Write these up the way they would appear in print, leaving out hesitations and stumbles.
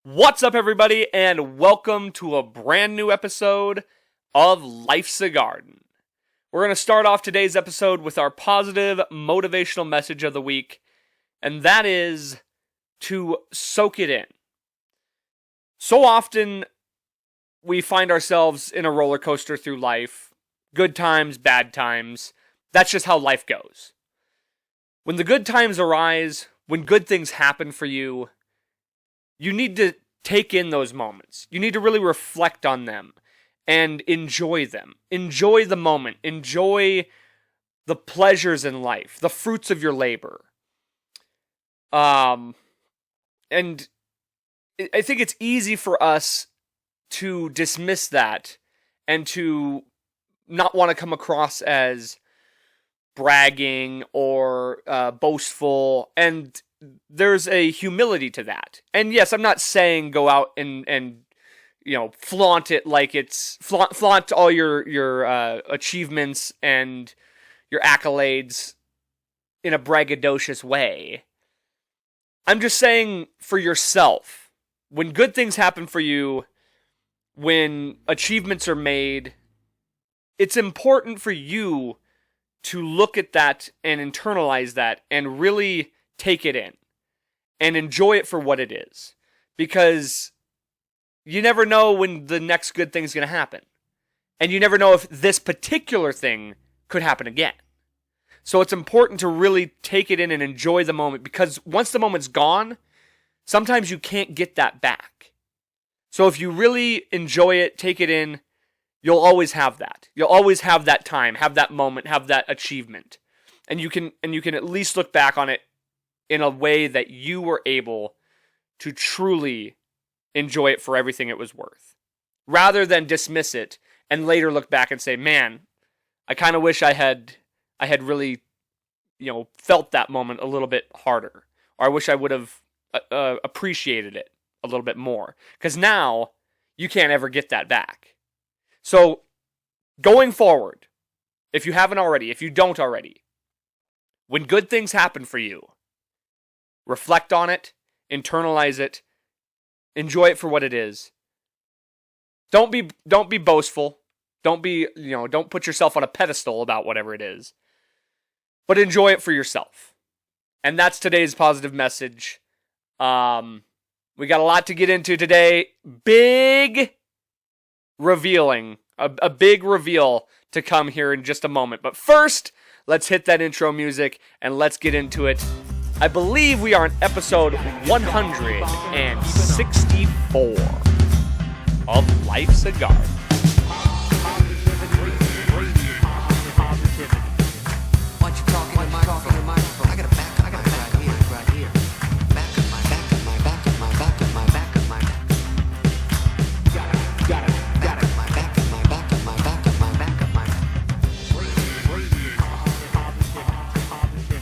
What's up, everybody, and welcome to a brand new episode of Life's a Garden. We're going to start off today's episode with our positive motivational message of the week, and that is to soak it in. So often, we find ourselves in a roller coaster through life. Good times, bad times. That's just how life goes. When the good times arise, when good things happen for you, you need to take in those moments. You need to really reflect on them and enjoy them. Enjoy the moment. Enjoy the pleasures in life, the fruits of your labor. And I think it's easy for us to dismiss that and to not want to come across as bragging or boastful, and there's a humility to that. And yes, I'm not saying go out and flaunt it like it's flaunt all your achievements and your accolades in a braggadocious way. I'm just saying for yourself, when good things happen for you, when achievements are made, it's important for you to look at that and internalize that and really take it in and enjoy it for what it is. Because you never know when the next good thing is going to happen. And you never know if this particular thing could happen again. So it's important to really take it in and enjoy the moment, because once the moment's gone, sometimes you can't get that back. So if you really enjoy it, take it in, you'll always have that. You'll always have that time, have that moment, have that achievement. And you can at least look back on it in a way that you were able to truly enjoy it for everything it was worth. Rather than dismiss it and later look back and say, man, I kind of wish I had really, felt that moment a little bit harder. Or I wish I would have appreciated it a little bit more. Because now, you can't ever get that back. So, going forward, if you haven't already, if you don't already, when good things happen for you, reflect on it, internalize it, enjoy it for what it is. Don't be boastful. Don't put yourself on a pedestal about whatever it is. But enjoy it for yourself. And that's today's positive message. We got a lot to get into today. Big revealing. A big reveal to come here in just a moment. But first, let's hit that intro music and let's get into it. I believe we are on episode 164 of Life's a Garden.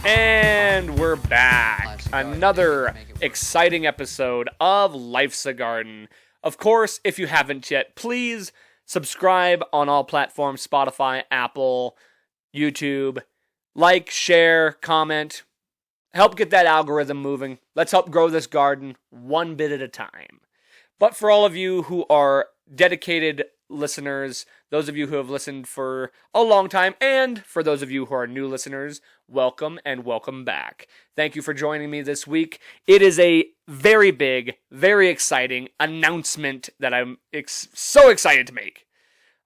And we're back. Another exciting episode of Life's a Garden. Of course, if you haven't yet, please subscribe on all platforms: Spotify, Apple, YouTube. Like, share, comment. Help get that algorithm moving. Let's help grow this garden one bit at a time. But for all of you who are dedicated listeners, those of you who have listened for a long time, and for those of you who are new listeners, welcome and welcome back. Thank you for joining me this week. It is a very big, very exciting announcement that I'm so excited to make.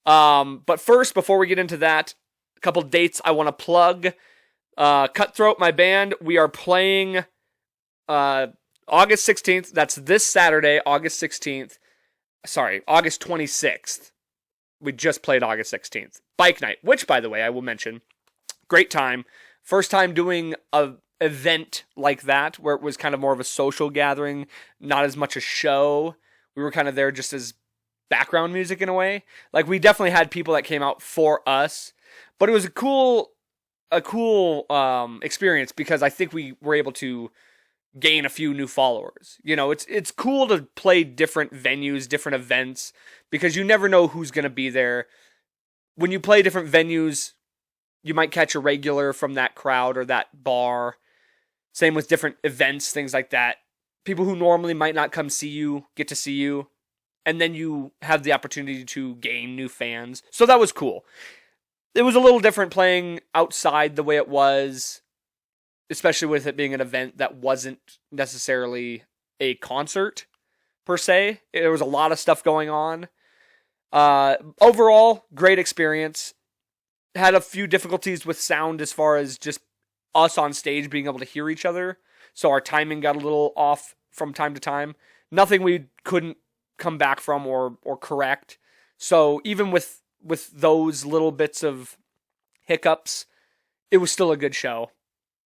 But first, before we get into that, a couple dates I want to plug. Cutthroat, my band, we are playing August 16th. That's this Saturday, August 16th. Sorry, August 26th. We just played August 16th. Bike night, which, by the way, I will mention, great time. First time doing an event like that, where it was kind of more of a social gathering, not as much a show. We were kind of there just as background music in a way. Like, we definitely had people that came out for us, but it was a cool experience, because I think we were able to gain a few new followers. It's cool to play different venues, different events, because you never know who's going to be there. When you play different venues, you might catch a regular from that crowd or that bar. Same with different events, things like that. people who normally might not come see you get to see you, and then you have the opportunity to gain new fans. So that was cool. It was a little different playing outside the way it was, especially with it being an event that wasn't necessarily a concert per se. There was a lot of stuff going on. Overall, great experience. Had a few difficulties with sound as far as just us on stage being able to hear each other. So our timing got a little off from time to time. Nothing we couldn't come back from or correct. So even with those little bits of hiccups, it was still a good show.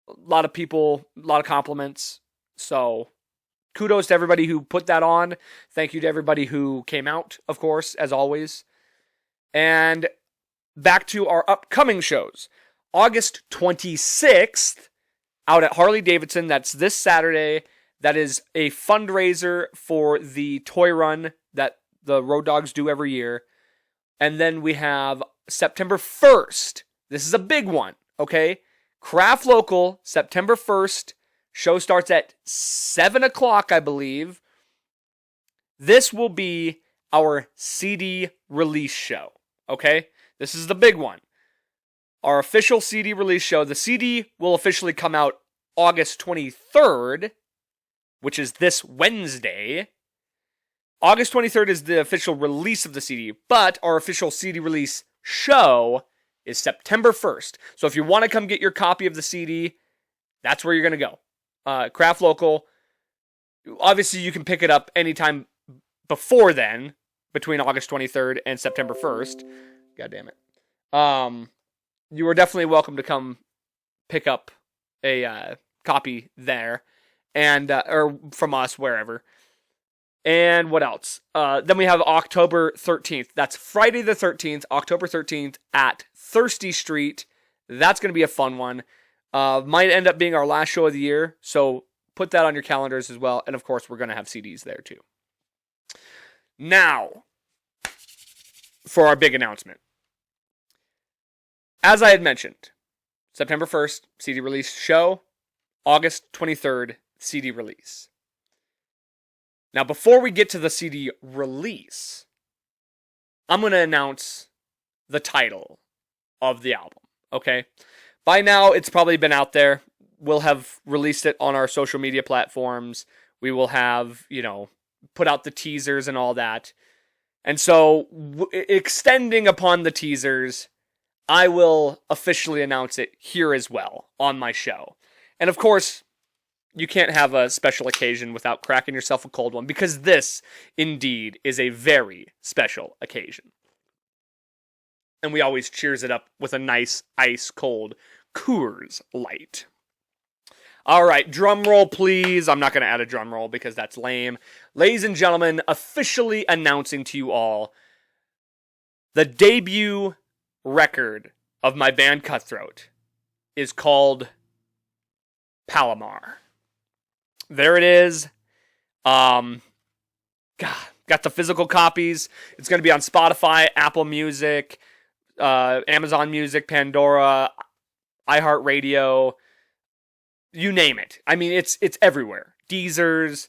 A lot of people, a lot of compliments. So kudos to everybody who put that on. Thank you to everybody who came out, of course, as always. And back to our upcoming shows. August 26th, out at Harley-Davidson. That's this Saturday. That is a fundraiser for the toy run that the Road Dogs do every year. And then we have September 1st. This is a big one, okay? Craft Local, September 1st. Show starts at 7 o'clock, I believe. This will be our CD release show, okay? This is the big one. Our official CD release show. The CD will officially come out August 23rd, which is this Wednesday. August 23rd is the official release of the CD, but our official CD release show is September 1st. So if you want to come get your copy of the CD, that's where you're going to go. Craft Local. Obviously, you can pick it up anytime before then, between August 23rd and September 1st. God damn it. You are definitely welcome to come pick up a copy there, and or from us, wherever. And what else? Then we have October 13th. That's Friday the 13th, October 13th at Thirsty Street. That's going to be a fun one. Might end up being our last show of the year, so put that on your calendars as well. And of course, we're going to have CDs there too. Now, for our big announcement. As I had mentioned, September 1st, CD release show. August 23rd, CD release. Now, before we get to the CD release, I'm going to announce the title of the album, okay? By now, it's probably been out there. We'll have released it on our social media platforms. We will have, put out the teasers and all that. And so, extending upon the teasers, I will officially announce it here as well on my show. And of course, you can't have a special occasion without cracking yourself a cold one, because this, indeed, is a very special occasion. And we always cheers it up with a nice, ice-cold Coors Light. All right, drum roll, please. I'm not going to add a drum roll because that's lame. Ladies and gentlemen, officially announcing to you all the debut record of my band Cutthroat is called Palomar. There it is. Got the physical copies. It's going to be on Spotify, Apple Music, Amazon Music, Pandora, iHeartRadio, you name it. I mean, it's everywhere. Deezer's,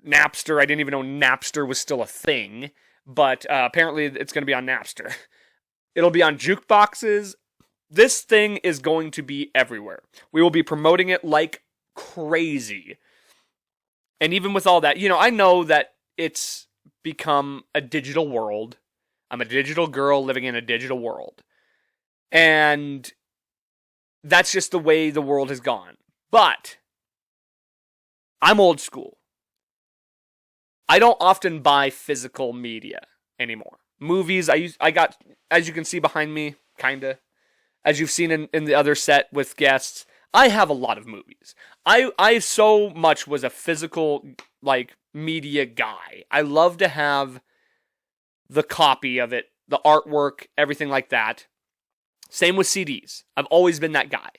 Napster. I didn't even know Napster was still a thing, but apparently it's going to be on Napster. It'll be on jukeboxes. This thing is going to be everywhere. We will be promoting it like crazy. And even with all that, I know that it's become a digital world. I'm a digital girl living in a digital world. And that's just the way the world has gone. But I'm old school. I don't often buy physical media anymore. Movies, I got, as you can see behind me, kinda. As you've seen in the other set with guests, I have a lot of movies. I so much was a physical, media guy. I love to have the copy of it, the artwork, everything like that. Same with CDs. I've always been that guy.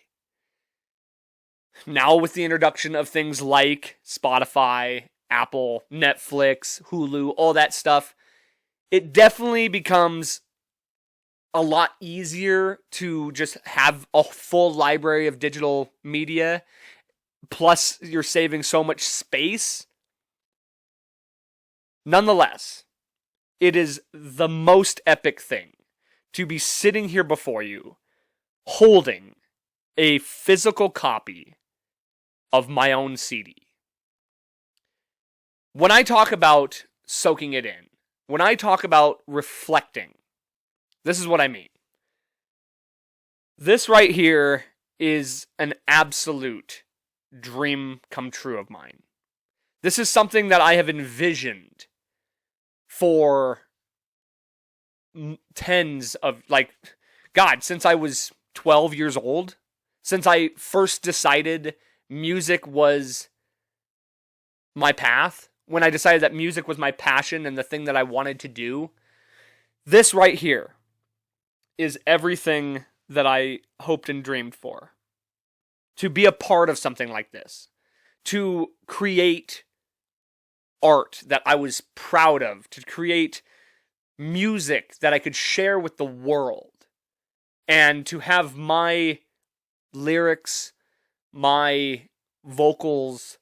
Now with the introduction of things like Spotify, Apple, Netflix, Hulu, all that stuff, it definitely becomes a lot easier to just have a full library of digital media. Plus, you're saving so much space Nonetheless, it is the most epic thing to be sitting here before you, holding a physical copy of my own CD. When I talk about soaking it in, when I talk about reflecting, this is what I mean. This right here is an absolute dream come true of mine. This is something that I have envisioned for tens of, since I was 12 years old, since I first decided music was my path, when I decided that music was my passion and the thing that I wanted to do, this right here is everything that I hoped and dreamed for. To be a part of something like this. To create art that I was proud of. To create music that I could share with the world. And to have my lyrics, my vocals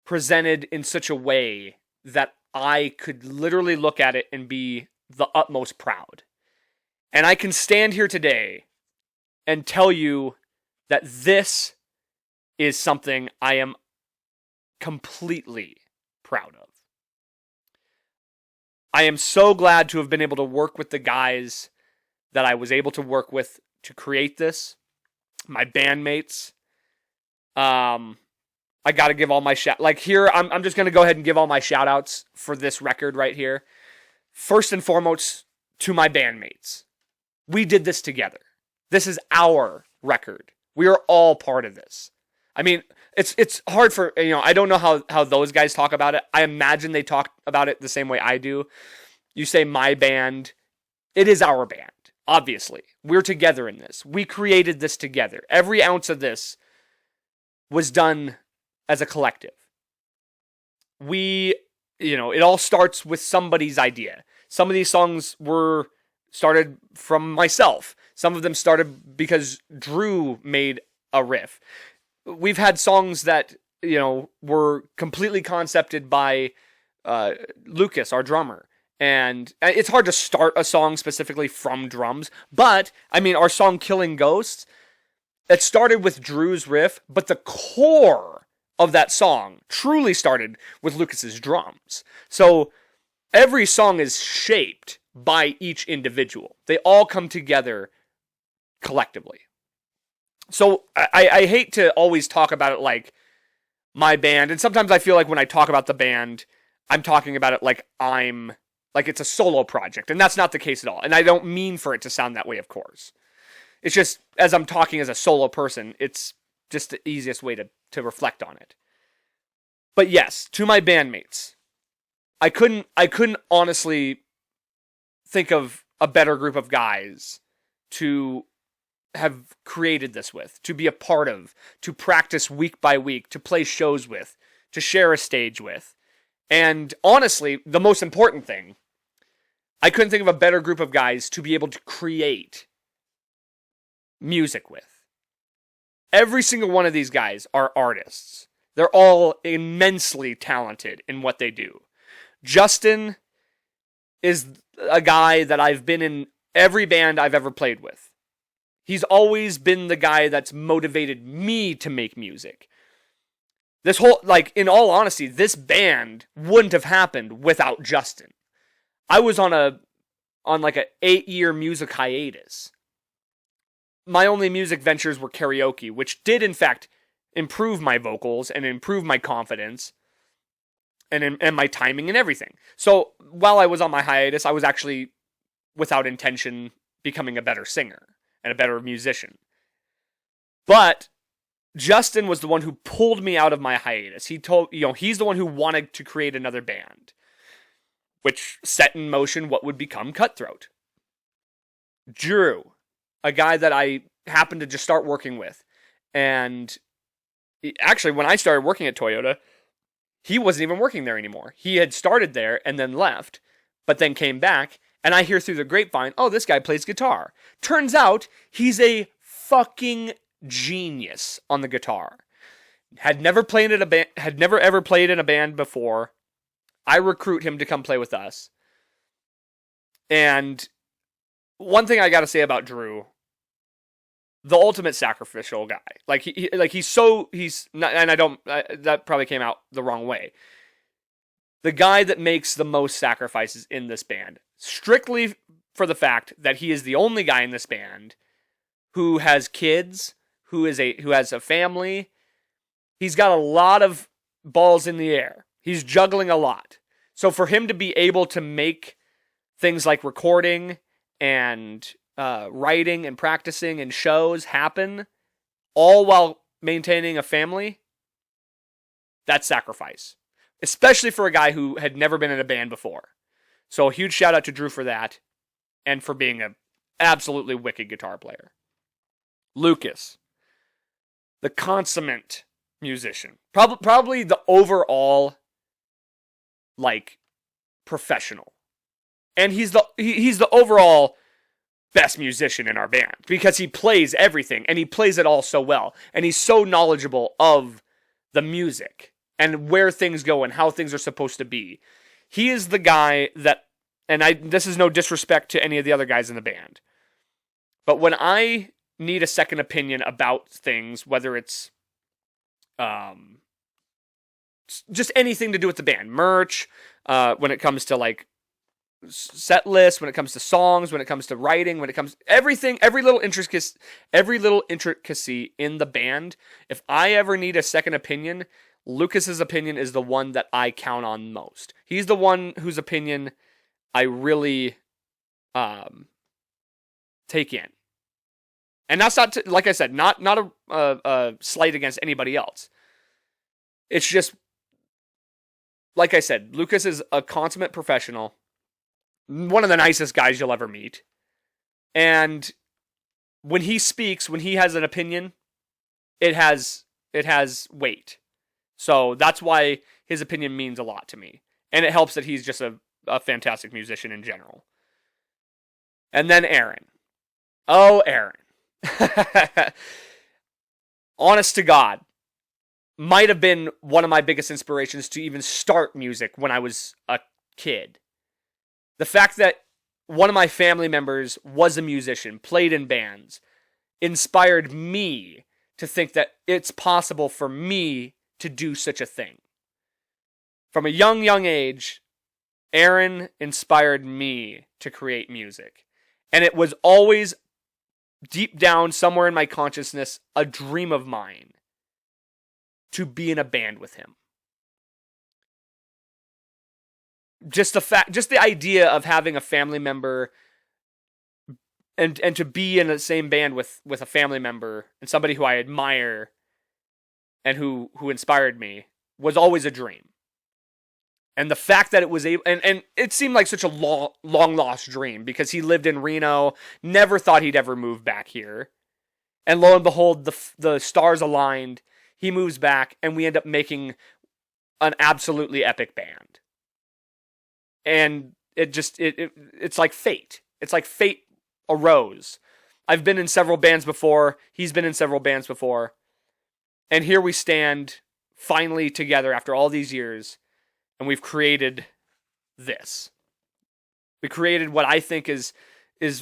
presented in such a way that I could literally look at it and be the utmost proud. And I can stand here today and tell you that this is something I am completely proud of. I am so glad to have been able to work with the guys that I was able to work with to create this. My bandmates. I gotta give all my I'm just gonna go ahead and give all my shout outs for this record right here. First and foremost, to my bandmates. We did this together. This is our record. We are all part of this. I mean, it's hard for, I don't know how those guys talk about it. I imagine they talk about it the same way I do. You say my band. It is our band, obviously. We're together in this. We created this together. Every ounce of this was done as a collective. It all starts with somebody's idea. Some of these songs were started from myself. Some of them started because Drew made a riff. We've had songs that, were completely concepted by Lucas, our drummer. And it's hard to start a song specifically from drums. But, our song Killing Ghosts, it started with Drew's riff, but the core of that song truly started with Lucas's drums. So every song is shaped by each individual. They all come together collectively. So I hate to always talk about it like my band, and sometimes I feel like when I talk about the band, I'm talking about it like it's a solo project, and that's not the case at all. And I don't mean for it to sound that way, of course. It's just, as I'm talking as a solo person, it's just the easiest way to reflect on it. But yes, to my bandmates, I couldn't honestly think of a better group of guys to have created this with, to be a part of, to practice week by week, to play shows with, to share a stage with. And honestly, the most important thing, I couldn't think of a better group of guys to be able to create music with. Every single one of these guys are artists. They're all immensely talented in what they do. Justin is a guy that I've been in every band I've ever played with. He's always been the guy that's motivated me to make music. This whole, in all honesty, this band wouldn't have happened without Justin. I was on an 8-year music hiatus. My only music ventures were karaoke, which did in fact improve my vocals and improve my confidence and my timing and everything. So while I was on my hiatus, I was actually, without intention, becoming a better singer and a better musician. But Justin was the one who pulled me out of my hiatus. He's the one who wanted to create another band, which set in motion what would become Cutthroat. Drew, a guy that I happened to just start working with. And actually, when I started working at Toyota, he wasn't even working there anymore. He had started there and then left, but then came back. And I hear through the grapevine, oh, this guy plays guitar. Turns out he's a fucking genius on the guitar. Had never ever played in a band before. I recruit him to come play with us. And one thing I got to say about Drew, the ultimate sacrificial guy. Like he's not, and that probably came out the wrong way. The guy that makes the most sacrifices in this band, strictly for the fact that he is the only guy in this band who has kids, who has a family. He's got a lot of balls in the air. He's juggling a lot. So for him to be able to make things like recording and writing and practicing and shows happen, all while maintaining a family, that's sacrifice. Especially for a guy who had never been in a band before. So a huge shout out to Drew for that, and for being an absolutely wicked guitar player. Lucas, the consummate musician. Probably the overall, like, professional. And he's the overall best musician in our band, because he plays everything, and he plays it all so well, and he's so knowledgeable of the music and where things go and how things are supposed to be. He is the guy that, and this is no disrespect to any of the other guys in the band, but when I need a second opinion about things, whether it's just anything to do with the band, merch, when it comes to like set lists, when it comes to songs, when it comes to writing, when it comes everything, every little intricacy in the band, if I ever need a second opinion, Lucas's opinion is the one that I count on most. He's the one whose opinion I really take in. And that's not like I said, not a slight against anybody else. It's just, like I said, Lucas is a consummate professional, one of the nicest guys you'll ever meet. And when he speaks, when he has an opinion, it has weight. So that's why his opinion means a lot to me. And it helps that he's just a fantastic musician in general. And then Aaron. Oh, Aaron. Honest to God, might have been one of my biggest inspirations to even start music when I was a kid. The fact that one of my family members was a musician, played in bands, inspired me to think that it's possible for me to do such a thing. From a young age, Aaron inspired me to create music. And it was always deep down, somewhere in my consciousness, a dream of mine to be in a band with him. Just the idea of having a family member and to be in the same band with a family member and somebody who I admire and who inspired me was always a dream. And the fact that it was able, and it seemed like such a long lost dream, because he lived in Reno, never thought he'd ever move back here. And lo and behold, the stars aligned, he moves back, and we end up making an absolutely epic band. And it's like fate. It's like fate arose. I've been in several bands before, he's been in several bands before, and here we stand, finally together after all these years, and we've created this. We created what I think is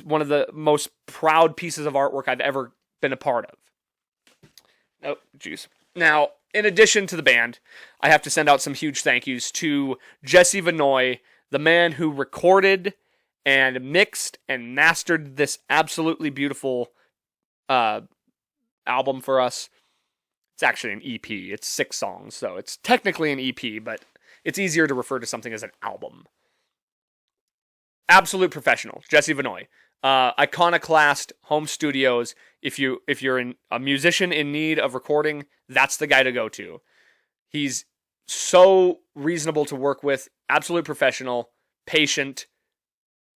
one of the most proud pieces of artwork I've ever been a part of. Oh, jeez. Now, in addition to the band, I have to send out some huge thank yous to Jesse Vanoy, the man who recorded and mixed and mastered this absolutely beautiful album for us. It's actually an EP. It's 6 songs, so it's technically an EP, but it's easier to refer to something as an album. Absolute professional, Jesse Vanoy. Iconoclast Home Studios. If you're a musician in need of recording, that's the guy to go to. He's so reasonable to work with, absolute professional, patient.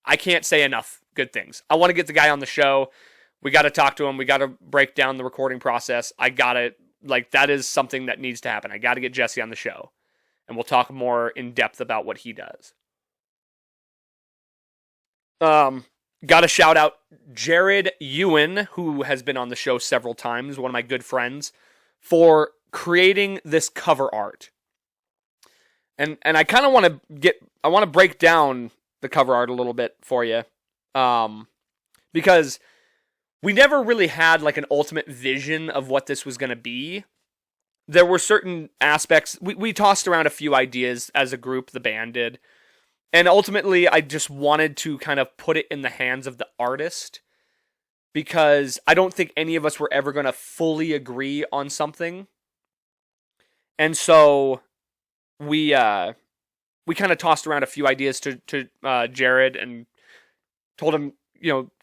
I can't say enough good things. I want to get the guy on the show. We got to talk to him. We got to break down the recording process. That is something that needs to happen. I got to get Jesse on the show. And we'll talk more in depth about what he does. Got to shout out Jared Ewan, who has been on the show several times, one of my good friends, for creating this cover art. And I kind of want to break down the cover art a little bit for you, because we never really had like an ultimate vision of what this was going to be. There were certain aspects, we tossed around a few ideas as a group, the band did, and ultimately I just wanted to kind of put it in the hands of the artist, because I don't think any of us were ever going to fully agree on something. And so we kind of tossed around a few ideas to Jared and told him,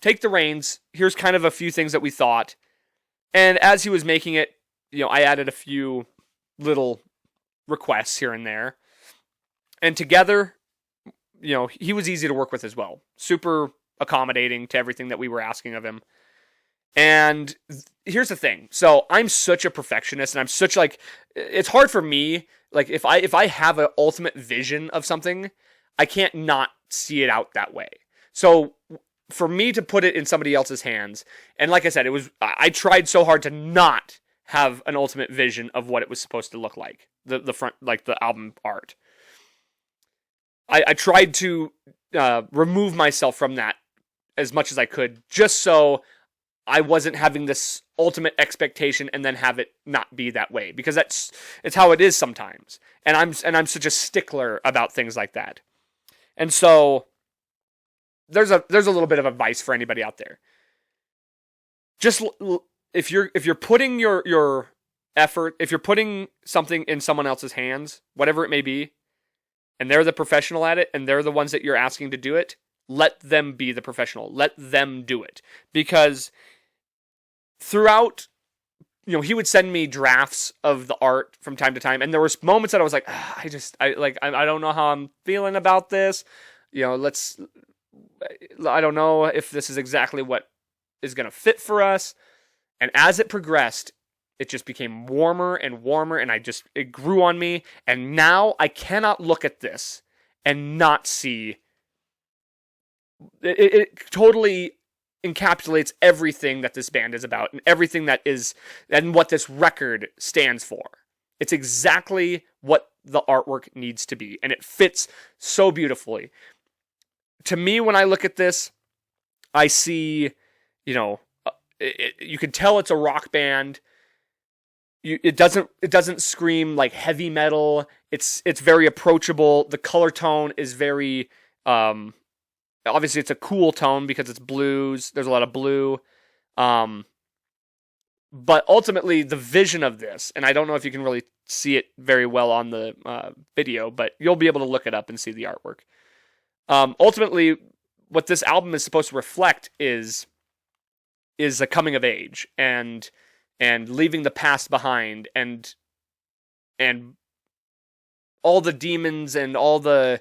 take the reins. Here's kind of a few things that we thought. And as he was making it, I added a few little requests here and there. And together, he was easy to work with as well. Super accommodating to everything that we were asking of him. And here's the thing. So I'm such a perfectionist, and I'm such it's hard for me. Like if I have an ultimate vision of something, I can't not see it out that way. So for me to put it in somebody else's hands, and like I said, I tried so hard to not have an ultimate vision of what it was supposed to look like. The front, like the album art. I tried to remove myself from that as much as I could, just so I wasn't having this ultimate expectation and then have it not be that way, because it's how it is sometimes. And I'm such a stickler about things like that. And so there's a little bit of advice for anybody out there. Just if you're putting your effort, if you're putting something in someone else's hands, whatever it may be, and they're the professional at it, and they're the ones that you're asking to do it, let them be the professional. Let them do it. Because throughout, he would send me drafts of the art from time to time, and there was moments that I was like, I don't know how I'm feeling about this. I don't know if this is exactly what is going to fit for us. And as it progressed, it just became warmer and warmer, and it grew on me. And now I cannot look at this and not see it totally encapsulates everything that this band is about, and everything that is, and what this record stands for. It's exactly what the artwork needs to be, and it fits so beautifully. To me, when I look at this, I see, you can tell it's a rock band. It doesn't scream like heavy metal. It's very approachable. The color tone is very, obviously it's a cool tone because it's blues. There's a lot of blue. But ultimately the vision of this, and I don't know if you can really see it very well on the video, but you'll be able to look it up and see the artwork. Ultimately, what this album is supposed to reflect is a coming of age and leaving the past behind, and all the demons and all the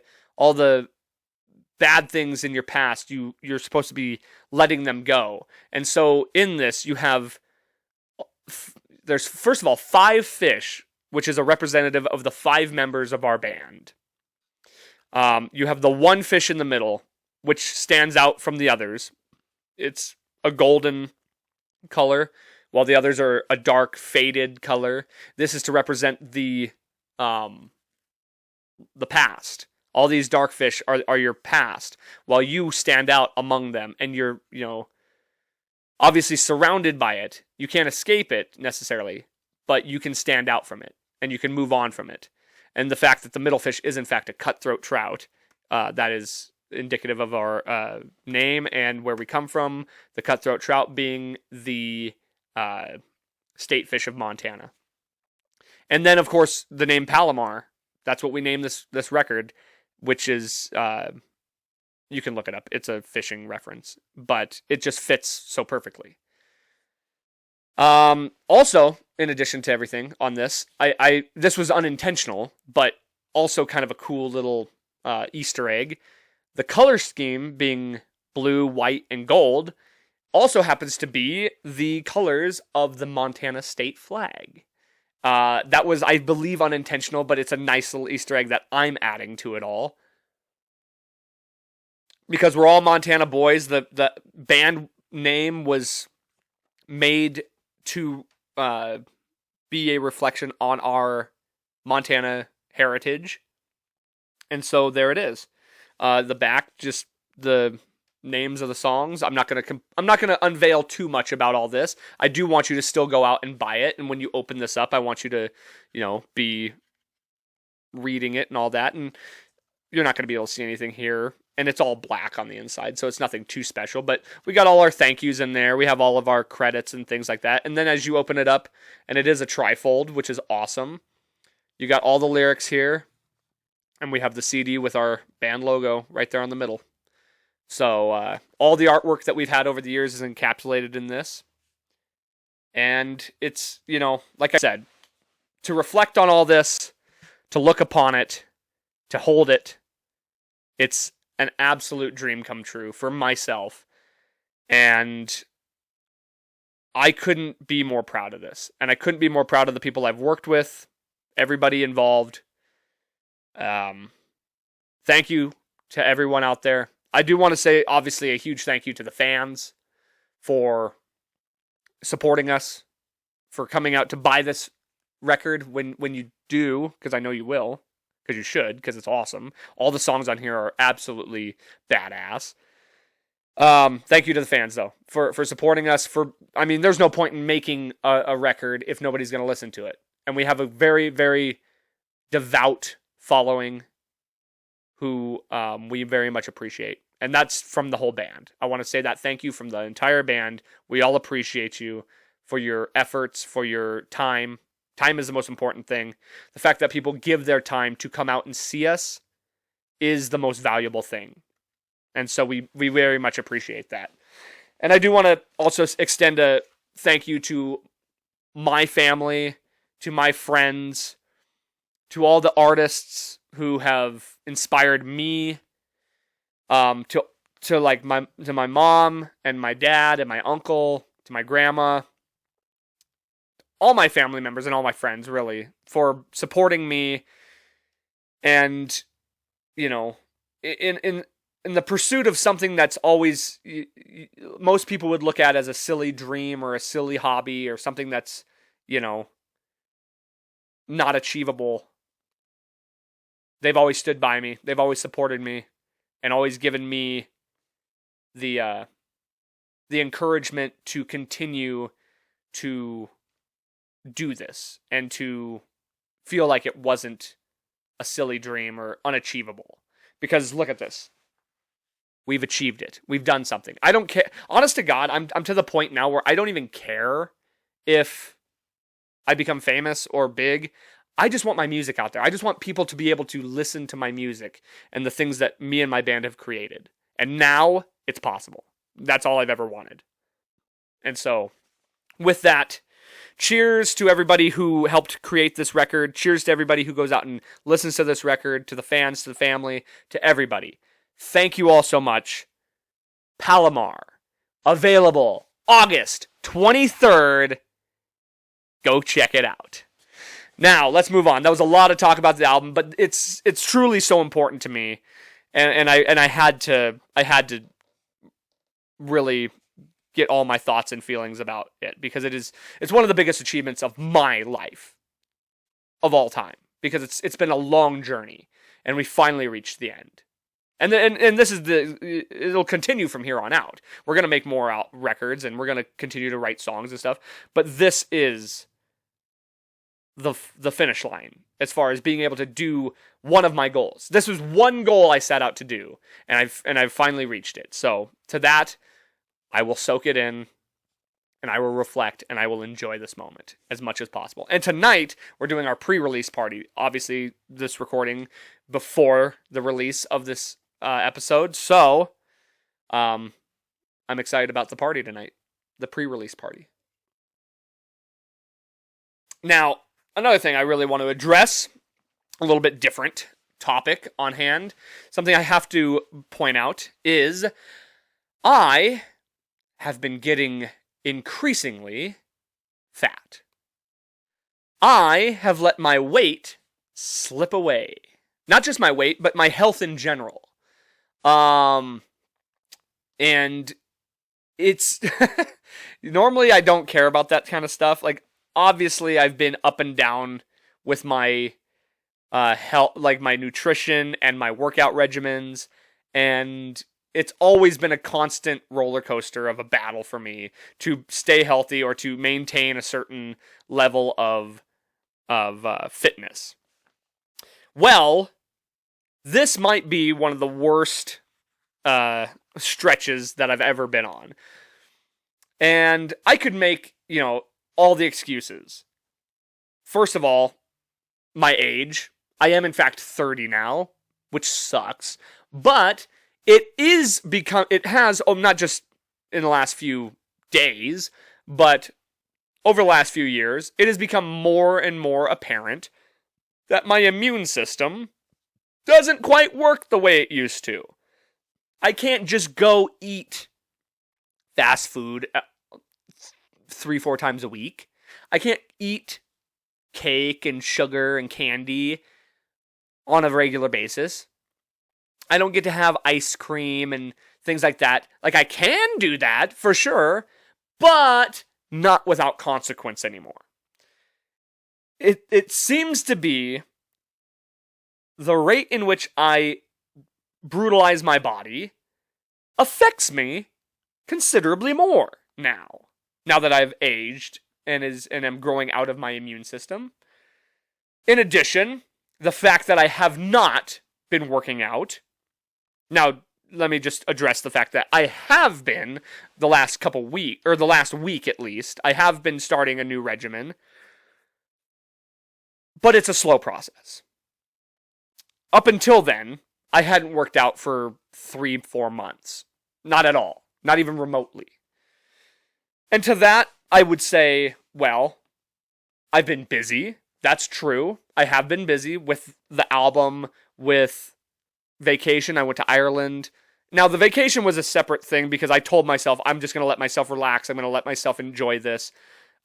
bad things in your past, you're supposed to be letting them go. And so in this, there's first of all 5 fish, which is a representative of the 5 members of our band. You have the one fish in the middle, which stands out from the others. It's a golden color, while the others are a dark faded color. This is to represent the past. All these dark fish are your past, while you stand out among them, and you're, obviously surrounded by it. You can't escape it necessarily, but you can stand out from it, and you can move on from it. And the fact that the middle fish is in fact a cutthroat trout, that is indicative of our name and where we come from. The cutthroat trout being the state fish of Montana. And then, of course, the name Palomar. That's what we named this record, which is, you can look it up. It's a fishing reference, but it just fits so perfectly. Also, in addition to everything on this, this was unintentional, but also kind of a cool little Easter egg. The color scheme being blue, white, and gold also happens to be the colors of the Montana state flag. That was, I believe, unintentional, but it's a nice little Easter egg that I'm adding to it all. Because we're all Montana boys, the band name was made to be a reflection on our Montana heritage. And so there it is. The back, just the names of the songs. I'm not gonna unveil too much about all this. I do want you to still go out and buy it, and when you open this up, I want you to, be reading it and all that, and you're not gonna be able to see anything here, and it's all black on the inside, so it's nothing too special, but we got all our thank yous in there. We have all of our credits and things like that, and then as you open it up, and it is a trifold, which is awesome, you got all the lyrics here, and we have the CD with our band logo right there on the middle. So all the artwork that we've had over the years is encapsulated in this. And it's, like I said, to reflect on all this, to look upon it, to hold it, it's an absolute dream come true for myself. And I couldn't be more proud of this. And I couldn't be more proud of the people I've worked with, everybody involved. Thank you to everyone out there. I do want to say, obviously, a huge thank you to the fans for supporting us, for coming out to buy this record when you do, because I know you will, because you should, because it's awesome. All the songs on here are absolutely badass. Thank you to the fans, though, for supporting us. There's no point in making a record if nobody's going to listen to it. And we have a very, very devout following who we very much appreciate. And that's from the whole band. I want to say that thank you from the entire band. We all appreciate you for your efforts, for your time. Time is the most important thing. The fact that people give their time to come out and see us is the most valuable thing. And so we very much appreciate that. And I do want to also extend a thank you to my family, to my friends, to all the artists who have inspired me, to my mom and my dad and my uncle, to my grandma, all my family members and all my friends, really, for supporting me, and in the pursuit of something that's always most people would look at as a silly dream or a silly hobby or something that's not achievable. They've always stood by me. They've always supported me and always given me the encouragement to continue to do this and to feel like it wasn't a silly dream or unachievable. Because look at this. We've achieved it. We've done something. I don't care. Honest to God, I'm to the point now where I don't even care if I become famous or big. I just want my music out there. I just want people to be able to listen to my music and the things that me and my band have created. And now it's possible. That's all I've ever wanted. And so, with that, cheers to everybody who helped create this record. Cheers to everybody who goes out and listens to this record, to the fans, to the family, to everybody. Thank you all so much. Palomar. Available August 23rd. Go check it out. Now, let's move on. That was a lot of talk about the album, but it's truly so important to me. And I had to really get all my thoughts and feelings about it, because it's one of the biggest achievements of my life of all time, because it's been a long journey and we finally reached the end. And this is it'll continue from here on out. We're going to make more records and we're going to continue to write songs and stuff, but this is the finish line as far as being able to do one of my goals. This was one goal I set out to do, and I've finally reached it. So to that, I will soak it in, and I will reflect, and I will enjoy this moment as much as possible. And tonight, we're doing our pre-release party. Obviously, this recording before the release of this episode. So, I'm excited about the party tonight. The pre-release party. Now, another thing I really want to address, a little bit different topic on hand, something I have to point out is I have been getting increasingly fat. I have let my weight slip away. Not just my weight, but my health in general. And it's normally I don't care about that kind of stuff. Like, obviously I've been up and down with my health, like my nutrition and my workout regimens, and it's always been a constant roller coaster of a battle for me to stay healthy or to maintain a certain level of fitness. Well, this might be one of the worst stretches that I've ever been on. And I could make, all the excuses. First of all, my age. I am in fact 30 now, which sucks. But it has, not just in the last few days, but over the last few years, it has become more and more apparent that my immune system doesn't quite work the way it used to. I can't just go eat fast food 3-4 times a week. I can't eat cake and sugar and candy on a regular basis. I don't get to have ice cream and things like that. Like, I can do that for sure, but not without consequence anymore. It seems to be the rate in which I brutalize my body affects me considerably more now that I've aged and am growing out of my immune system. In addition, the fact that I have not been working out. Now, let me just address the fact that I have been the last week at least. I have been starting a new regimen, but it's a slow process. Up until then, I hadn't worked out for 3-4 months. Not at all. Not even remotely. And to that, I would say, well, I've been busy. That's true. I have been busy with the album, with vacation. I went to Ireland. Now, the vacation was a separate thing because I told myself, I'm just going to let myself relax. I'm going to let myself enjoy this.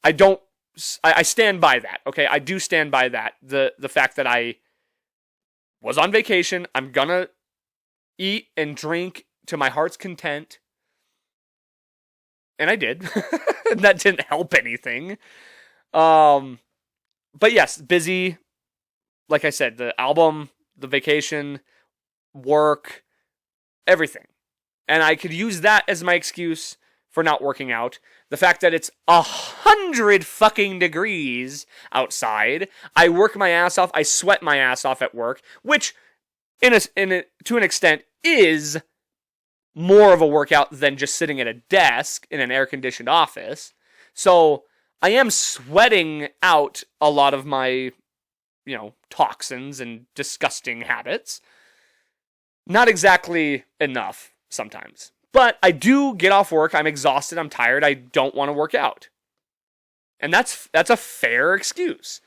I stand by that, okay? I do stand by that. The fact that I was on vacation, I'm going to eat and drink to my heart's content. And I did. That didn't help anything. But yes, busy. Like I said, the album, the vacation, work, everything. And I could use that as my excuse for not working out. The fact that it's 100 fucking degrees outside. I work my ass off. I sweat my ass off at work, which to an extent is more of a workout than just sitting at a desk in an air-conditioned office. So I am sweating out a lot of my, toxins and disgusting habits. Not exactly enough sometimes. But I do get off work, I'm exhausted, I'm tired, I don't want to work out. And that's a fair excuse.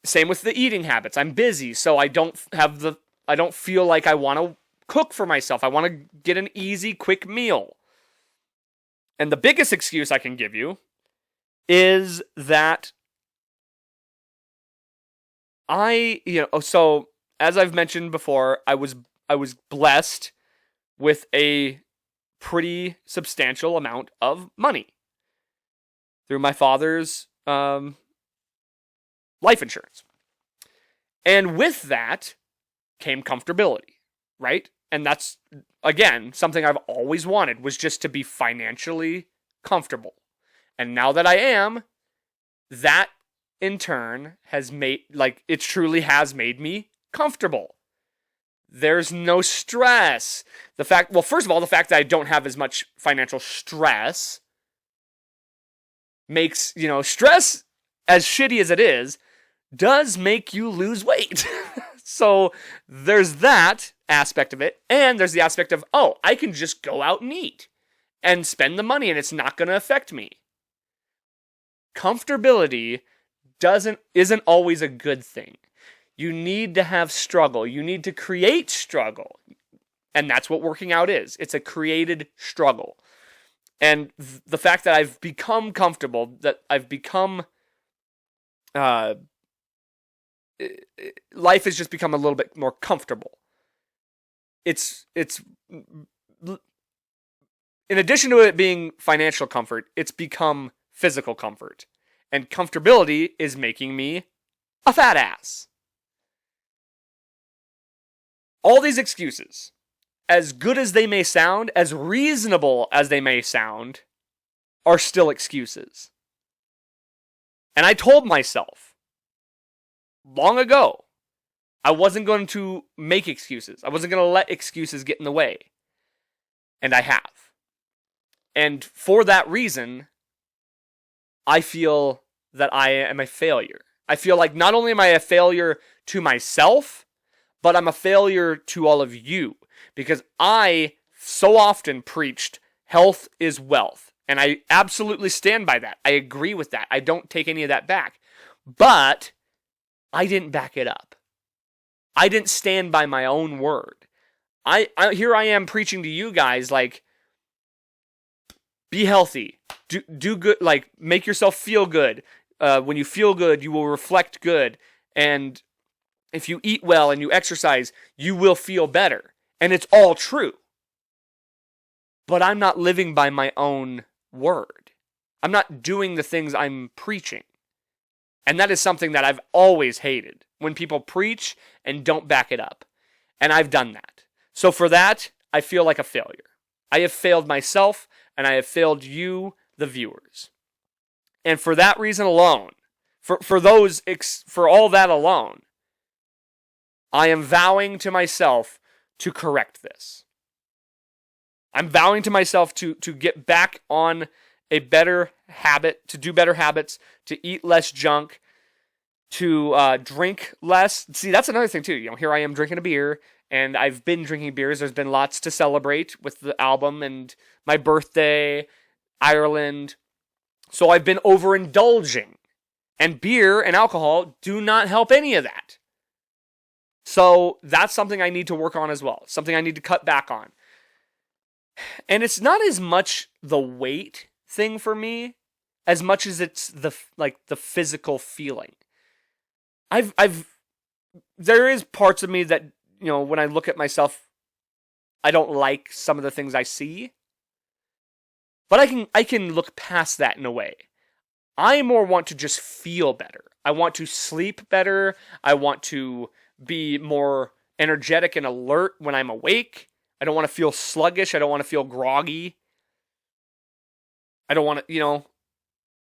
Same with the eating habits. I'm busy, so I don't feel like I want to cook for myself. I want to get an easy, quick meal. And the biggest excuse I can give you is that so as I've mentioned before, I was blessed with a pretty substantial amount of money through my father's life insurance. And with that came comfortability, right? And that's, again, something I've always wanted, was just to be financially comfortable. And now that I am, that in turn has it truly has made me comfortable. There's no stress. First of all, the fact that I don't have as much financial stress makes, stress, as shitty as it is, does make you lose weight. So there's that aspect of it. And there's the aspect of, I can just go out and eat and spend the money and it's not going to affect me. Comfortability isn't always a good thing. You need to have struggle. You need to create struggle. And that's what working out is. It's a created struggle. And the fact that I've become comfortable, that I've become... life has just become a little bit more comfortable. It's in addition to it being financial comfort, it's become physical comfort. And comfortability is making me a fat ass. All these excuses, as good as they may sound, as reasonable as they may sound, are still excuses. And I told myself long ago I wasn't going to make excuses. I wasn't going to let excuses get in the way. And I have. And for that reason, I feel that I am a failure. I feel like not only am I a failure to myself, but I'm a failure to all of you. Because I so often preached health is wealth. And I absolutely stand by that. I agree with that. I don't take any of that back. But I didn't back it up. I didn't stand by my own word. Here I am preaching to you guys like, be healthy, do good, like make yourself feel good. When you feel good, you will reflect good. And if you eat well and you exercise, you will feel better. And it's all true. But I'm not living by my own word. I'm not doing the things I'm preaching. And that is something that I've always hated. When people preach and don't back it up. And I've done that. So for that, I feel like a failure. I have failed myself, and I have failed you, the viewers. And for that reason alone, for all that alone, I am vowing to myself to correct this. I'm vowing to myself to get back on a better habit, to do better habits, to eat less junk, to drink less. See, that's another thing too. You know, here I am drinking a beer, and I've been drinking beers. There's been lots to celebrate with the album and my birthday, Ireland. So I've been overindulging. And beer and alcohol do not help any of that. So that's something I need to work on as well. Something I need to cut back on. And it's not as much the weight thing for me as much as it's the physical feeling. There is parts of me that, you know, when I look at myself, I don't like some of the things I see. But I can look past that in a way. I more want to just feel better. I want to sleep better. I want to be more energetic and alert when I'm awake. I don't want to feel sluggish. I don't want to feel groggy. I don't want to, you know,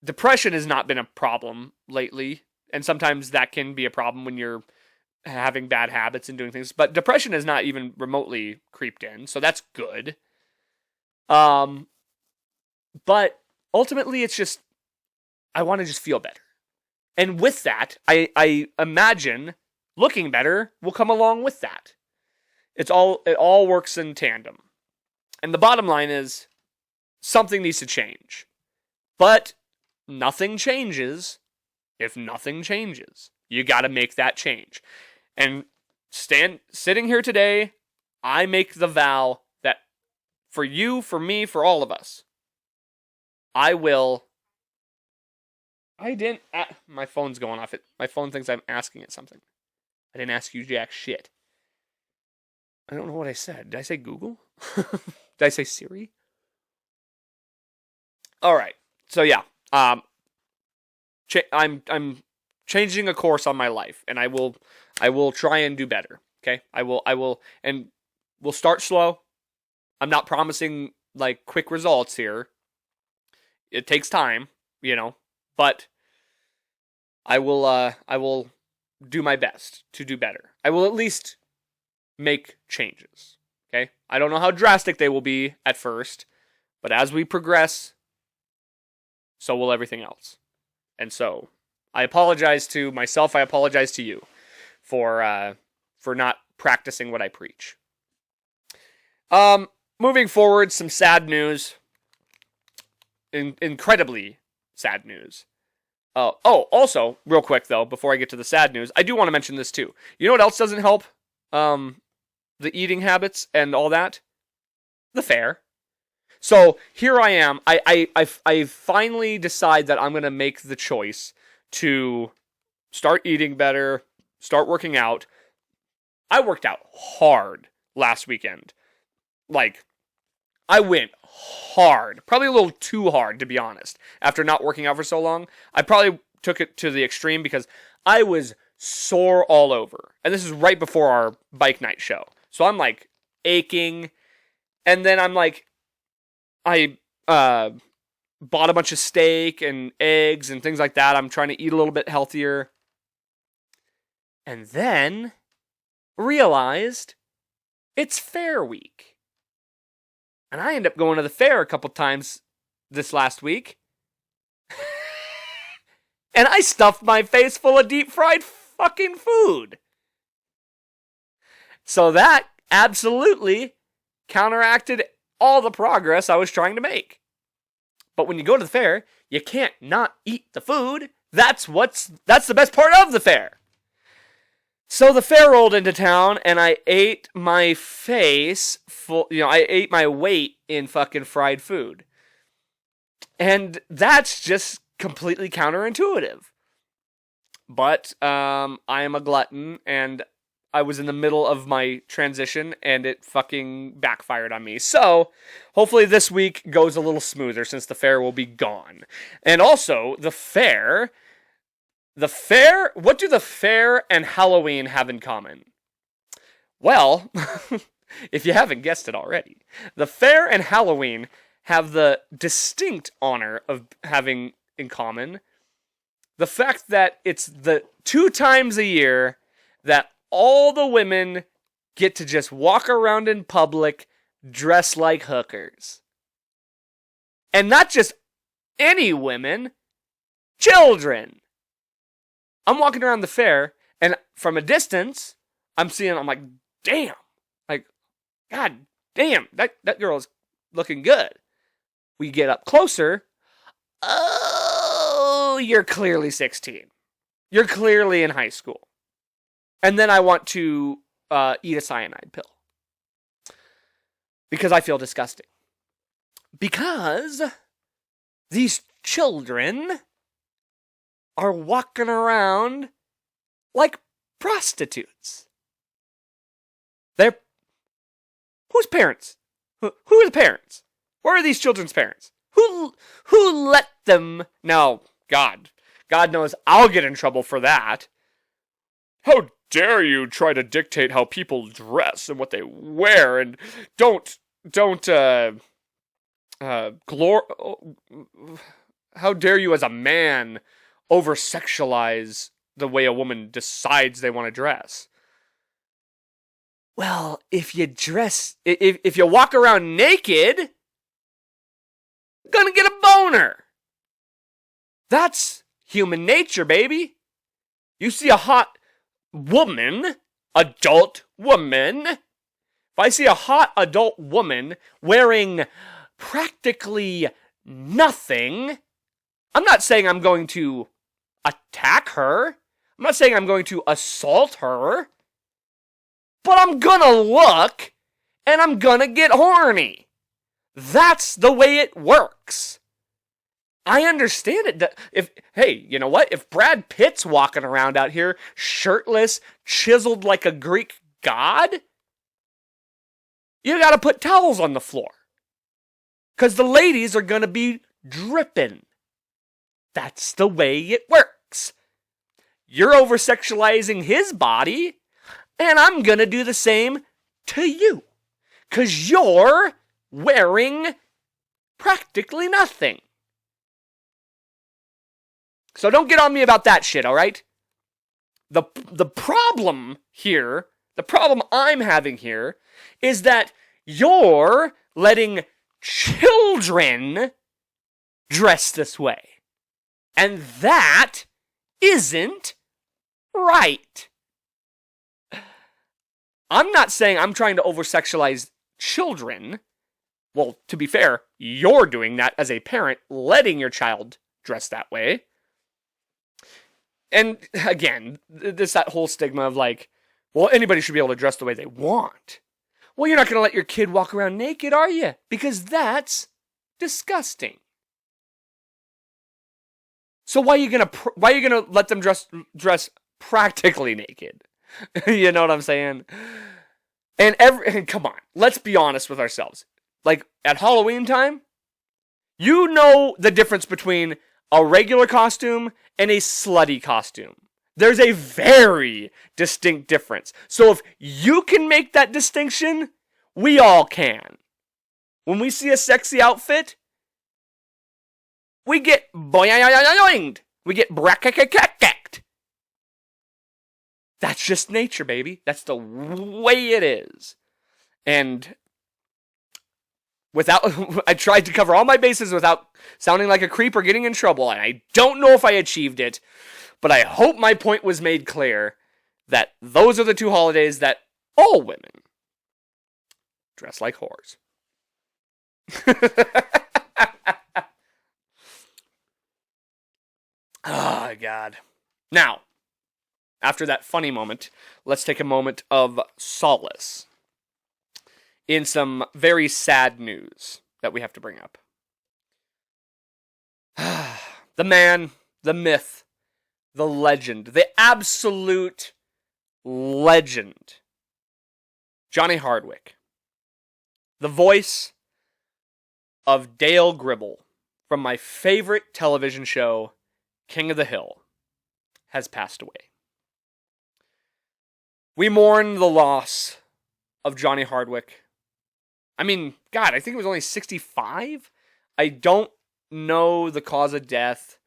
depression has not been a problem lately. And sometimes that can be a problem when you're having bad habits and doing things. But depression has not even remotely creeped in. So that's good. But ultimately, it's just, I want to just feel better. And with that, I imagine looking better will come along with that. It all works in tandem. And the bottom line is, something needs to change. But nothing changes if nothing changes. You got to make that change. And sitting here today, I make the vow that for you, for me, for all of us, my phone's going off. My phone thinks I'm asking it something. I didn't ask you jack shit. I don't know what I said. Did I say Google? Did I say Siri? All right. So yeah, I'm changing a course on my life, and I will try and do better. Okay, I will, and we'll start slow. I'm not promising like quick results here. It takes time, you know, but I will do my best to do better. I will at least make changes. Okay, I don't know how drastic they will be at first, but as we progress, so will everything else. And so, I apologize to myself. I apologize to you for not practicing what I preach. Moving forward, some sad news. Incredibly sad news. Also, real quick though, before I get to the sad news, I do want to mention this too. You know what else doesn't help? The eating habits and all that? The fair. So here I am. I finally decide that I'm going to make the choice to start eating better, start working out. I worked out hard last weekend. Like, I went hard. Probably a little too hard, to be honest. After not working out for so long, I probably took it to the extreme because I was sore all over. And this is right before our bike night show. So I'm like aching. And then I'm like, I bought a bunch of steak and eggs and things like that. I'm trying to eat a little bit healthier. And then realized it's fair week. And I end up going to the fair a couple times this last week. And I stuffed my face full of deep fried fucking food. So that absolutely counteracted all the progress I was trying to make. But when you go to the fair, you can't not eat the food. That's the best part of the fair. So the fair rolled into town, and I ate my face full. I ate my weight in fucking fried food, and that's just completely counterintuitive. But I am a glutton, and I was in the middle of my transition, and it fucking backfired on me. So hopefully this week goes a little smoother, since the fair will be gone. And also the fair. What do the fair and Halloween have in common? Well, if you haven't guessed it already, the fair and Halloween have the distinct honor of having in common the fact that it's the 2 times a year that all the women get to just walk around in public dressed like hookers. And not just any women, children. I'm walking around the fair, and from a distance, I'm like, damn. Like, God damn, that girl's looking good. We get up closer. Oh, you're clearly 16. You're clearly in high school. And then I want to eat a cyanide pill. Because I feel disgusting. Because these children are walking around like prostitutes. They're... Whose parents? Who are the parents? Where are these children's parents? Who let them... Now, God knows I'll get in trouble for that. How dare you try to dictate how people dress and what they wear, and how dare you as a man over-sexualize the way a woman decides they want to dress. Well, if you walk around naked, you're gonna get a boner. That's human nature, baby. You see a hot woman, adult woman. If I see a hot adult woman wearing practically nothing, I'm not saying I'm going to attack her. I'm not saying I'm going to assault her. But I'm gonna look, and I'm gonna get horny. That's the way it works. I understand it. You know what? If Brad Pitt's walking around out here shirtless, chiseled like a Greek god, you gotta put towels on the floor. Because the ladies are gonna be dripping. That's the way it works. You're over-sexualizing his body, and I'm gonna do the same to you. Because you're wearing practically nothing. So don't get on me about that shit, alright? The problem here, the problem I'm having here, is that you're letting children dress this way. And that isn't right. I'm not saying I'm trying to over-sexualize children. Well, to be fair, you're doing that as a parent, letting your child dress that way. And again, there's that whole stigma of like, well, anybody should be able to dress the way they want. Well, you're not going to let your kid walk around naked, are you? Because that's disgusting. So why are you gonna let them dress practically naked? You know what I'm saying? And come on, let's be honest with ourselves. Like at Halloween time, you know the difference between a regular costume and a slutty costume. There's a very distinct difference. So if you can make that distinction, we all can. When we see a sexy outfit, we get boinged. We get brackakakakaked. That's just nature, baby. That's the way it is. And I tried to cover all my bases without sounding like a creep or getting in trouble, and I don't know if I achieved it, but I hope my point was made clear that those are the two holidays that all women dress like whores. Oh, God. Now, after that funny moment, let's take a moment of solace in some very sad news that we have to bring up. The man, the myth, the legend, the absolute legend, Johnny Hardwick, the voice of Dale Gribble from my favorite television show, King of the Hill, has passed away. We mourn the loss of Johnny Hardwick. I mean, God, I think it was only 65? I don't know the cause of death.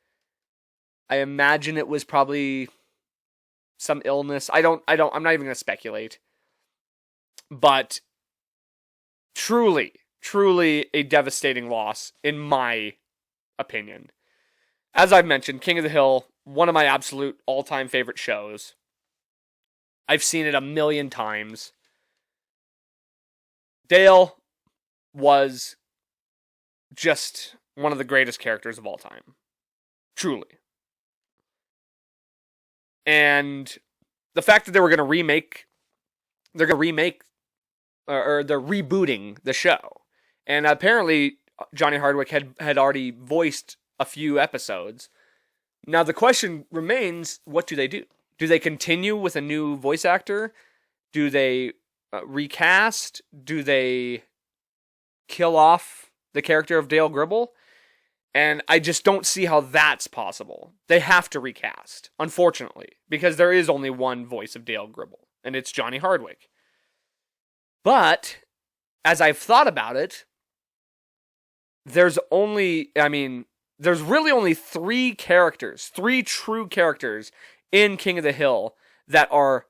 I imagine it was probably some illness. I'm not even going to speculate. But truly a devastating loss, in my opinion. As I've mentioned, King of the Hill, one of my absolute all-time favorite shows. I've seen it a million times. Dale was just one of the greatest characters of all time. Truly. And the fact that they're rebooting the show. And apparently Johnny Hardwick had already voiced a few episodes. Now the question remains, what do they do? Do they continue with a new voice actor? Do they recast? Do they kill off the character of Dale Gribble? And I just don't see how that's possible. They have to recast, unfortunately, because there is only one voice of Dale Gribble, and it's Johnny Hardwick. But as I've thought about it, there's really only three true characters in King of the Hill that are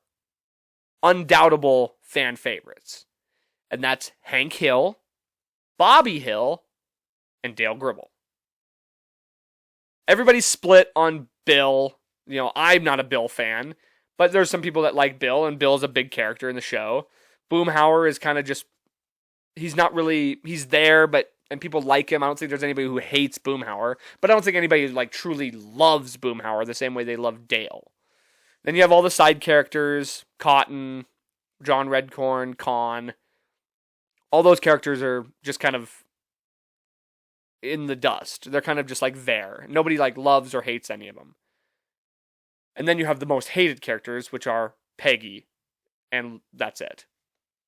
undoubtable fan favorites. And that's Hank Hill, Bobby Hill, and Dale Gribble. Everybody's split on Bill. You know, I'm not a Bill fan, but there's some people that like Bill, and Bill's a big character in the show. Boomhauer is kind of just, he's there, and people like him. I don't think there's anybody who hates Boomhauer, but I don't think anybody like truly loves Boomhauer the same way they love Dale. Then you have all the side characters, Cotton, John Redcorn, Con. All those characters are just kind of in the dust. They're kind of just like there. Nobody like loves or hates any of them. And then you have the most hated characters, which are Peggy, and that's it.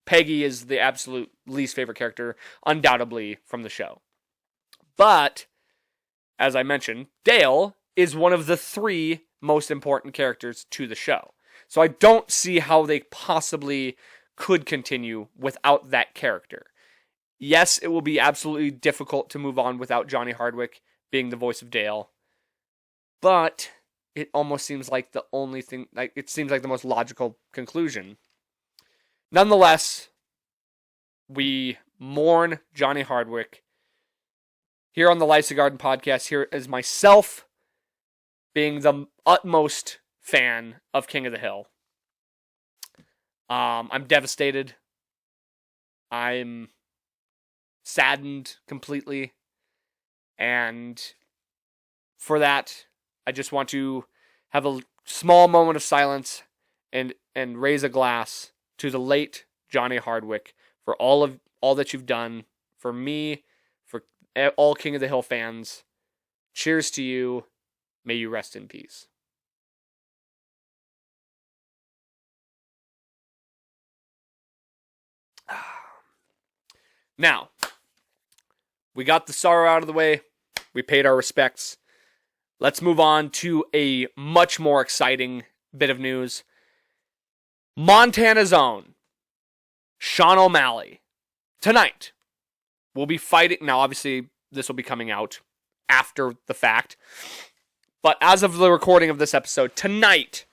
Peggy is the absolute least favorite character, undoubtedly, from the show. But, as I mentioned, Dale is one of the three most important characters to the show. So I don't see how they possibly could continue without that character. Yes, it will be absolutely difficult to move on without Johnny Hardwick being the voice of Dale. But it almost seems like the only thing, it seems like the most logical conclusion. Nonetheless, we mourn Johnny Hardwick. Here on the Life's Garden podcast, here is myself being the utmost fan of King of the Hill. I'm devastated. I'm saddened completely. And for that, I just want to have a small moment of silence and raise a glass to the late Johnny Hardwick for all that you've done for me, for all King of the Hill fans. Cheers to you. May you rest in peace. Now, we got the sorrow out of the way. We paid our respects. Let's move on to a much more exciting bit of news. Montana's own Sean O'Malley tonight will be fighting. Now, obviously, this will be coming out after the fact. But as of the recording of this episode, tonight,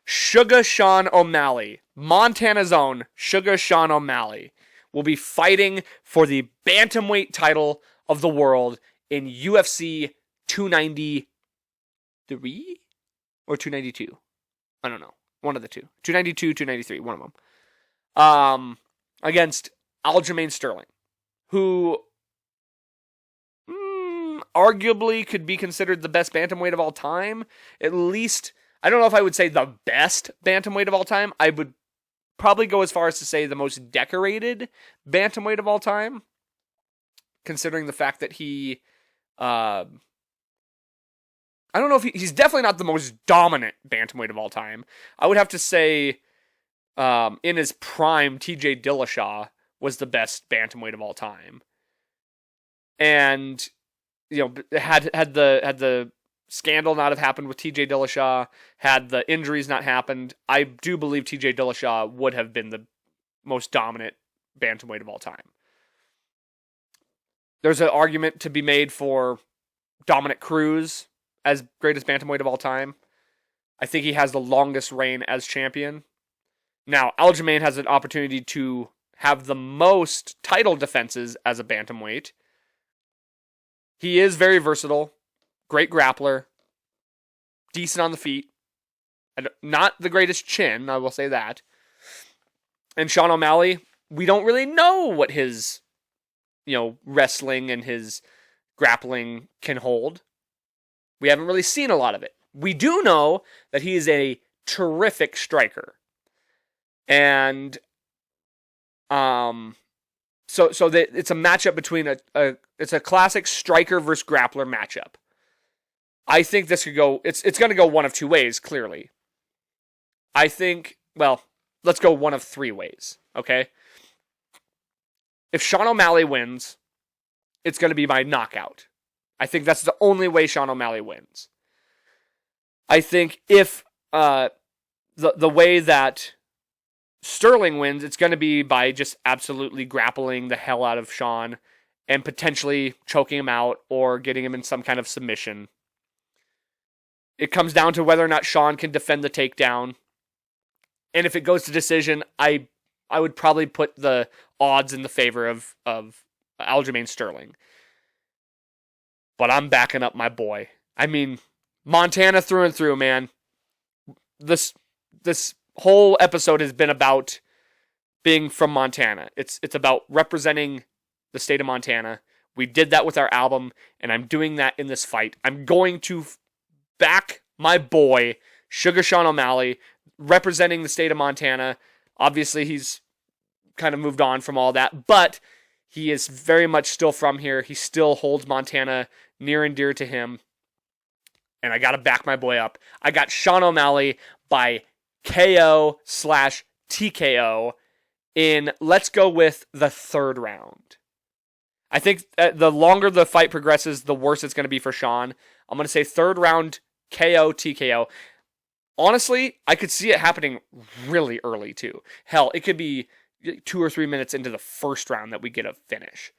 Sugar Sean O'Malley, Montana's own Sugar Sean O'Malley, will be fighting for the bantamweight title of the world in UFC 293 or 292. I don't know. One of the two. 292, 293, one of them. Against Aljamain Sterling, who arguably could be considered the best bantamweight of all time. At least, I don't know if I would say the best bantamweight of all time. I would probably go as far as to say the most decorated bantamweight of all time, considering the fact that he, I don't know if he's definitely not the most dominant bantamweight of all time. I would have to say, in his prime, TJ Dillashaw was the best bantamweight of all time. And, you know, had the scandal not have happened with TJ Dillashaw, had the injuries not happened, I do believe TJ Dillashaw would have been the most dominant bantamweight of all time. There's an argument to be made for Dominic Cruz as greatest bantamweight of all time. I think he has the longest reign as champion. Now, Aljamain has an opportunity to have the most title defenses as a bantamweight. He is very versatile, great grappler, decent on the feet, and not the greatest chin, I will say that. And Sean O'Malley, we don't really know what his, wrestling and his grappling can hold. We haven't really seen a lot of it. We do know that he is a terrific striker. And so that it's a matchup between it's a classic striker versus grappler matchup. I think this could go, it's going to go one of two ways, clearly. I think, let's go one of three ways, okay? If Sean O'Malley wins, it's going to be by knockout. I think that's the only way Sean O'Malley wins. I think if the way that Sterling wins, it's going to be by just absolutely grappling the hell out of Sean and potentially choking him out or getting him in some kind of submission. It comes down to whether or not Sean can defend the takedown. And if it goes to decision, I would probably put the odds in the favor of Aljamain Sterling. But I'm backing up my boy. I mean, Montana through and through, man. This whole episode has been about being from Montana. It's about representing the state of Montana. We did that with our album, and I'm doing that in this fight. I'm going to back my boy, Sugar Sean O'Malley, representing the state of Montana. Obviously, he's kind of moved on from all that, but he is very much still from here. He still holds Montana near and dear to him. And I got to back my boy up. I got Sean O'Malley by KO/TKO in, let's go with the third round. I think the longer the fight progresses, the worse it's going to be for Sean. I'm going to say third round KO/TKO. Honestly, I could see it happening really early too. Hell, it could be 2 or 3 minutes into the first round that we get a finish.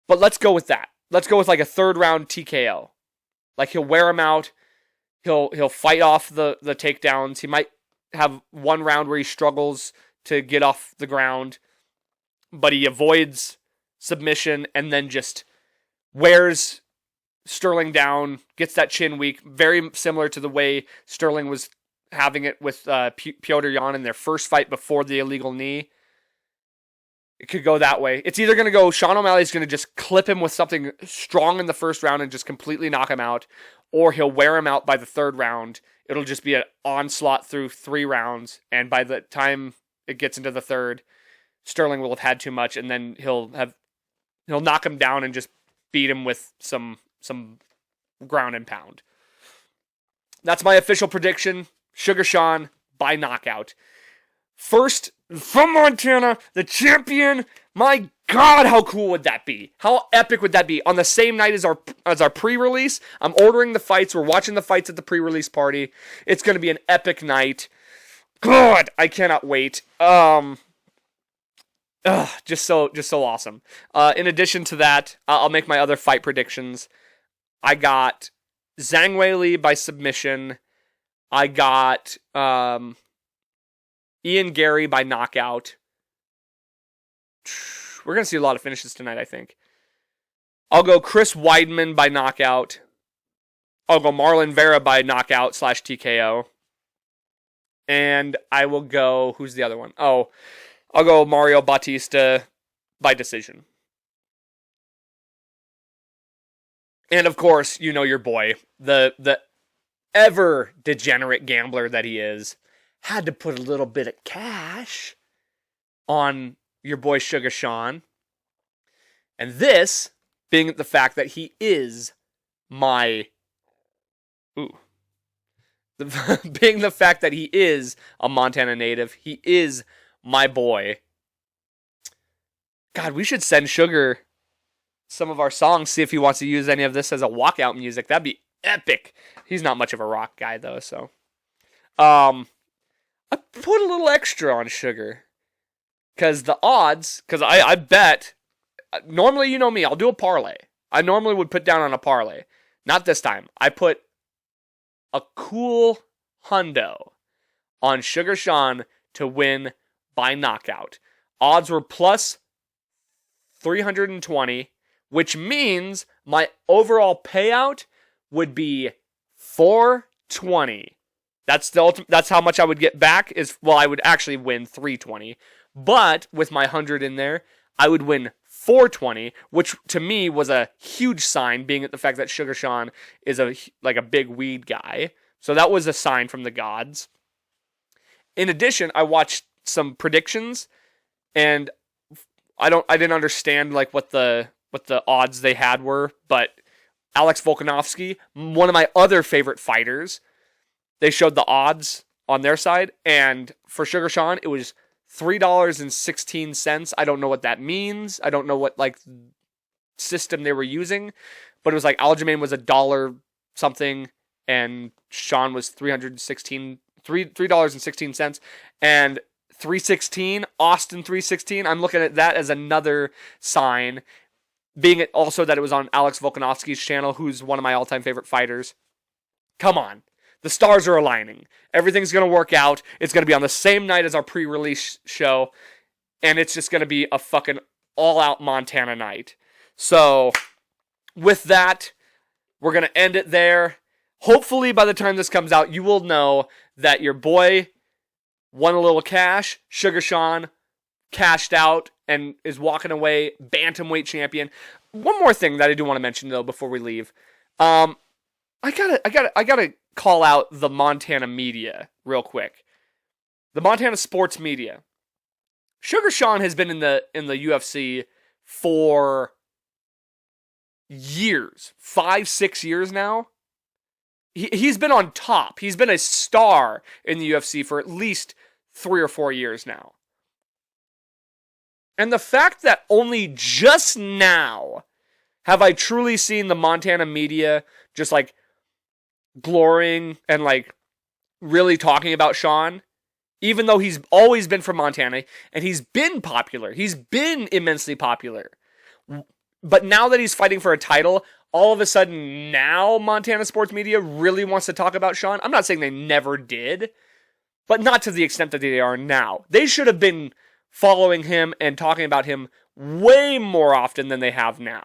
But let's go with that. Let's go with like a third round TKO. Like he'll wear him out. He'll fight off the takedowns. He might have one round where he struggles to get off the ground, but he avoids submission and then just wears Sterling down, gets that chin weak, very similar to the way Sterling was having it with Petr Yan in their first fight before the illegal knee. It could go that way. It's either going to go, Sean O'Malley's going to just clip him with something strong in the first round and just completely knock him out, or he'll wear him out by the third round. It'll just be an onslaught through 3 rounds, and by the time it gets into the third, Sterling will have had too much, and then he'll knock him down and just beat him with some ground and pound. That's my official prediction. Sugar Sean by knockout. First, from Montana, the champion, my God, how cool would that be? How epic would that be? On the same night as our pre-release, I'm ordering the fights. We're watching the fights at the pre-release party. It's going to be an epic night. God, I cannot wait. Just so awesome. In addition to that, I'll make my other fight predictions. I got Zhang Weili by submission. I got Ian Gary by knockout. We're going to see a lot of finishes tonight, I think. I'll go Chris Weidman by knockout. I'll go Marlon Vera by knockout / TKO. And I will go... Who's the other one? Oh, I'll go Mario Bautista by decision. And of course, you know your boy, the ever degenerate gambler that he is, had to put a little bit of cash on your boy Sugar Sean. And this being the fact that he is my... being the fact that he is a Montana native, he is my boy. God, we should send Sugar some of our songs, see if he wants to use any of this as a walkout music. That'd be epic. He's not much of a rock guy, though, so... I put a little extra on Sugar. Because the odds... Because I bet... Normally, you know me, I'll do a parlay. I normally would put down on a parlay. Not this time. I put a cool hundo on Sugar Sean to win by knockout. Odds were plus 320, which means my overall payout would be 420. That's how much I would get back. I would actually win 320, but with my 100 in there, I would win 420, which to me was a huge sign, being at the fact that Sugar Sean is a big weed guy. So that was a sign from the gods. In addition, I watched some predictions, and I didn't understand what the odds they had were, but Alex Volkanovski, one of my other favorite fighters, they showed the odds on their side, and for Sugar Sean, it was $3.16. I don't know what that means. I don't know what system they were using, but it was Aljamain was $1 something, and Sean was $3.16, and 316, Austin 316. I'm looking at that as another sign, being it also that it was on Alex Volkanovski's channel, who's one of my all-time favorite fighters. Come on. The stars are aligning. Everything's going to work out. It's going to be on the same night as our pre-release show, and it's just going to be a fucking all-out Montana night. So, with that, we're going to end it there. Hopefully, by the time this comes out, you will know that your boy won a little cash. Sugar Sean cashed out and is walking away bantamweight champion. One more thing that I do want to mention, though, before we leave. I gotta call out the Montana media real quick. The Montana sports media. Sugar Sean has been in the UFC for years, 5-6 years now. He's been on top. He's been a star in the UFC for at least 3 or 4 years now. And the fact that only just now have I truly seen the Montana media just glorying and really talking about Sean, even though he's always been from Montana and he's been popular. He's been immensely popular. But now that he's fighting for a title, all of a sudden now Montana sports media really wants to talk about Sean. I'm not saying they never did, but not to the extent that they are now. They should have been following him and talking about him way more often than they have now.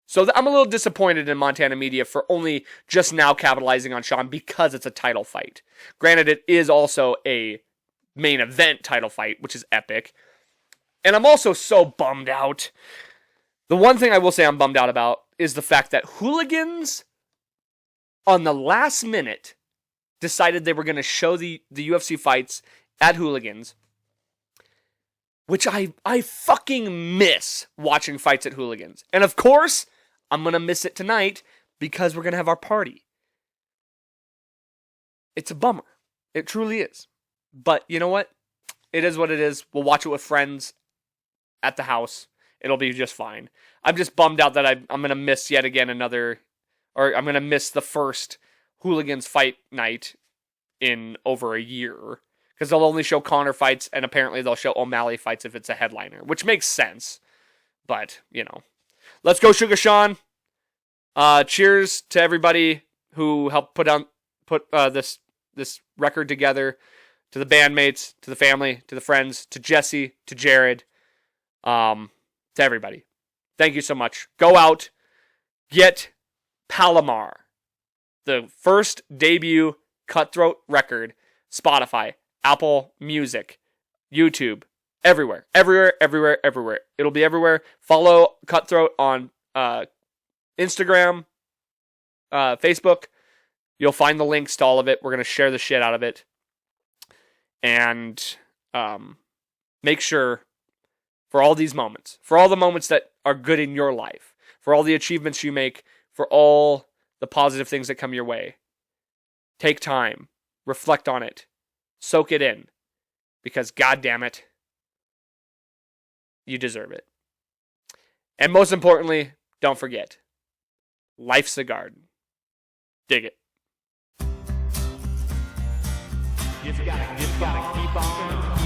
So I'm a little disappointed in Montana media for only just now capitalizing on Sean because it's a title fight. Granted, it is also a main event title fight, which is epic. And I'm also so bummed out. The one thing I will say I'm bummed out about is the fact that Hooligans, on the last minute, decided they were going to show the UFC fights at Hooligans, which I fucking miss watching fights at Hooligans. And of course, I'm going to miss it tonight because we're going to have our party. It's a bummer. It truly is. But you know what? It is what it is. We'll watch it with friends at the house. It'll be just fine. I'm just bummed out that I'm going to miss yet again I'm going to miss the first Hooligans fight night in over a year. Because they'll only show Conor fights, and apparently they'll show O'Malley fights if it's a headliner, which makes sense. But, let's go, Sugar Sean. Cheers to everybody who helped put this record together. To the bandmates, to the family, to the friends, to Jesse, to Jared, to everybody. Thank you so much. Go out, get Palomar, the first debut Cutthroat record, Spotify, Apple Music, YouTube, everywhere. It'll be everywhere. Follow Cutthroat on Instagram, Facebook. You'll find the links to all of it. We're going to share the shit out of it. And make sure for all these moments, for all the moments that are good in your life, for all the achievements you make, for all the positive things that come your way, take time, reflect on it, soak it in, because God damn it, you deserve it. And most importantly, don't forget, life's a garden. Dig it. Just gotta keep on.